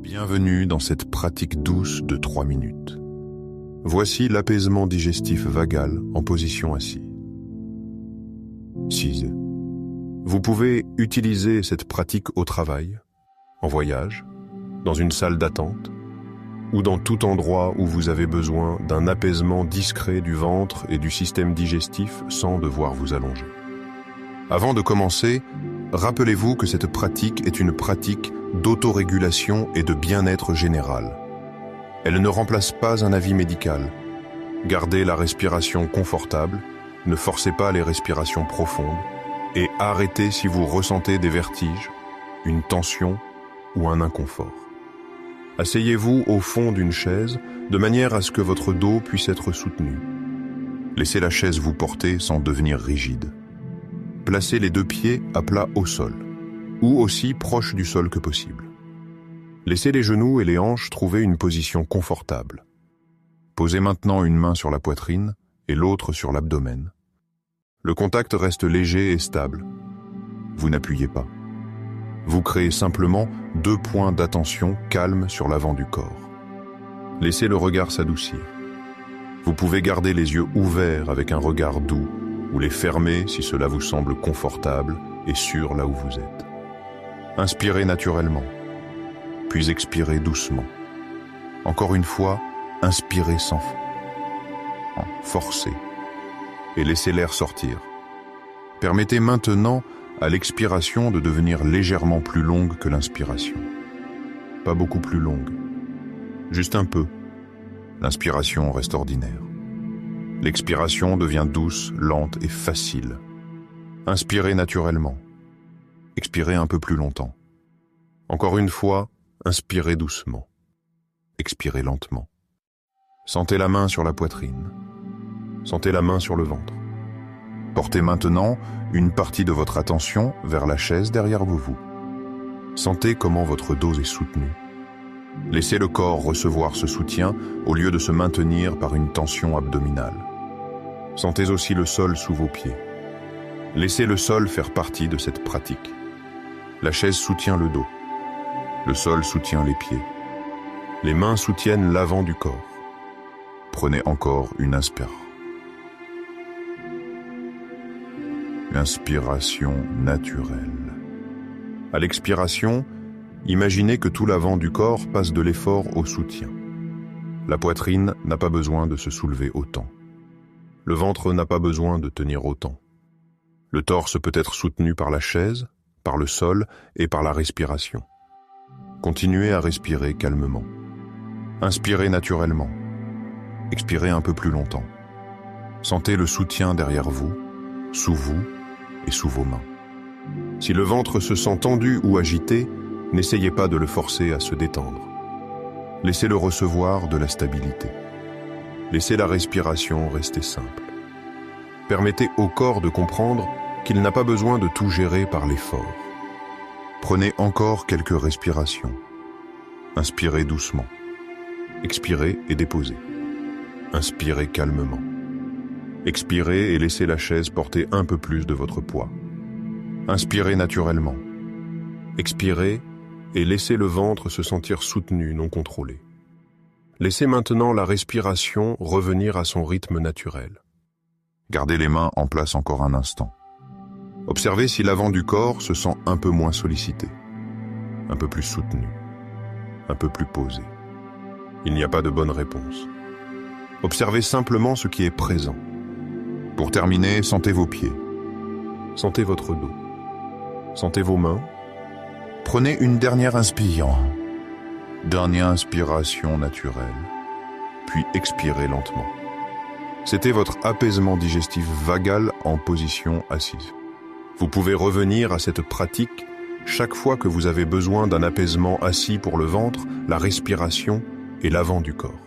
Bienvenue dans cette pratique douce de 3 minutes. Voici l'apaisement digestif vagal en position assise. Vous pouvez utiliser cette pratique au travail, en voyage, dans une salle d'attente, ou dans tout endroit où vous avez besoin d'un apaisement discret du ventre et du système digestif sans devoir vous allonger. Avant de commencer, rappelez-vous que cette pratique est une pratique d'autorégulation et de bien-être général. Elle ne remplace pas un avis médical. Gardez la respiration confortable, ne forcez pas les respirations profondes et arrêtez si vous ressentez des vertiges, une tension ou un inconfort. Asseyez-vous au fond d'une chaise de manière à ce que votre dos puisse être soutenu. Laissez la chaise vous porter sans devenir rigide. Placez les 2 pieds à plat au sol, ou aussi proche du sol que possible. Laissez les genoux et les hanches trouver une position confortable. Posez maintenant une main sur la poitrine et l'autre sur l'abdomen. Le contact reste léger et stable. Vous n'appuyez pas. Vous créez simplement 2 points d'attention calmes sur l'avant du corps. Laissez le regard s'adoucir. Vous pouvez garder les yeux ouverts avec un regard doux, ou les fermer si cela vous semble confortable et sûr là où vous êtes. Inspirez naturellement, puis expirez doucement. Encore une fois, inspirez sans forcer et laissez l'air sortir. Permettez maintenant à l'expiration de devenir légèrement plus longue que l'inspiration. Pas beaucoup plus longue, juste un peu. L'inspiration reste ordinaire. L'expiration devient douce, lente et facile. Inspirez naturellement. Expirez un peu plus longtemps. Encore une fois, inspirez doucement. Expirez lentement. Sentez la main sur la poitrine. Sentez la main sur le ventre. Portez maintenant une partie de votre attention vers la chaise derrière vous. Sentez comment votre dos est soutenu. Laissez le corps recevoir ce soutien au lieu de se maintenir par une tension abdominale. Sentez aussi le sol sous vos pieds. Laissez le sol faire partie de cette pratique. La chaise soutient le dos. Le sol soutient les pieds. Les mains soutiennent l'avant du corps. Prenez encore une inspiration naturelle. À l'expiration, imaginez que tout l'avant du corps passe de l'effort au soutien. La poitrine n'a pas besoin de se soulever autant. Le ventre n'a pas besoin de tenir autant. Le torse peut être soutenu par la chaise, par le sol et par la respiration. Continuez à respirer calmement. Inspirez naturellement. Expirez un peu plus longtemps. Sentez le soutien derrière vous, sous vous et sous vos mains. Si le ventre se sent tendu ou agité, n'essayez pas de le forcer à se détendre. Laissez-le recevoir de la stabilité. Laissez la respiration rester simple. Permettez au corps de comprendre qu'il n'a pas besoin de tout gérer par l'effort. Prenez encore quelques respirations. Inspirez doucement. Expirez et déposez. Inspirez calmement. Expirez et laissez la chaise porter un peu plus de votre poids. Inspirez naturellement. Expirez et laissez le ventre se sentir soutenu, non contrôlé. Laissez maintenant la respiration revenir à son rythme naturel. Gardez les mains en place encore un instant. Observez si l'avant du corps se sent un peu moins sollicité, un peu plus soutenu, un peu plus posé. Il n'y a pas de bonne réponse. Observez simplement ce qui est présent. Pour terminer, sentez vos pieds. Sentez votre dos. Sentez vos mains. Prenez une dernière inspiration. Dernière inspiration naturelle. Puis expirez lentement. C'était votre apaisement digestif vagal en position assise. Vous pouvez revenir à cette pratique chaque fois que vous avez besoin d'un apaisement assis pour le ventre, la respiration et l'avant du corps.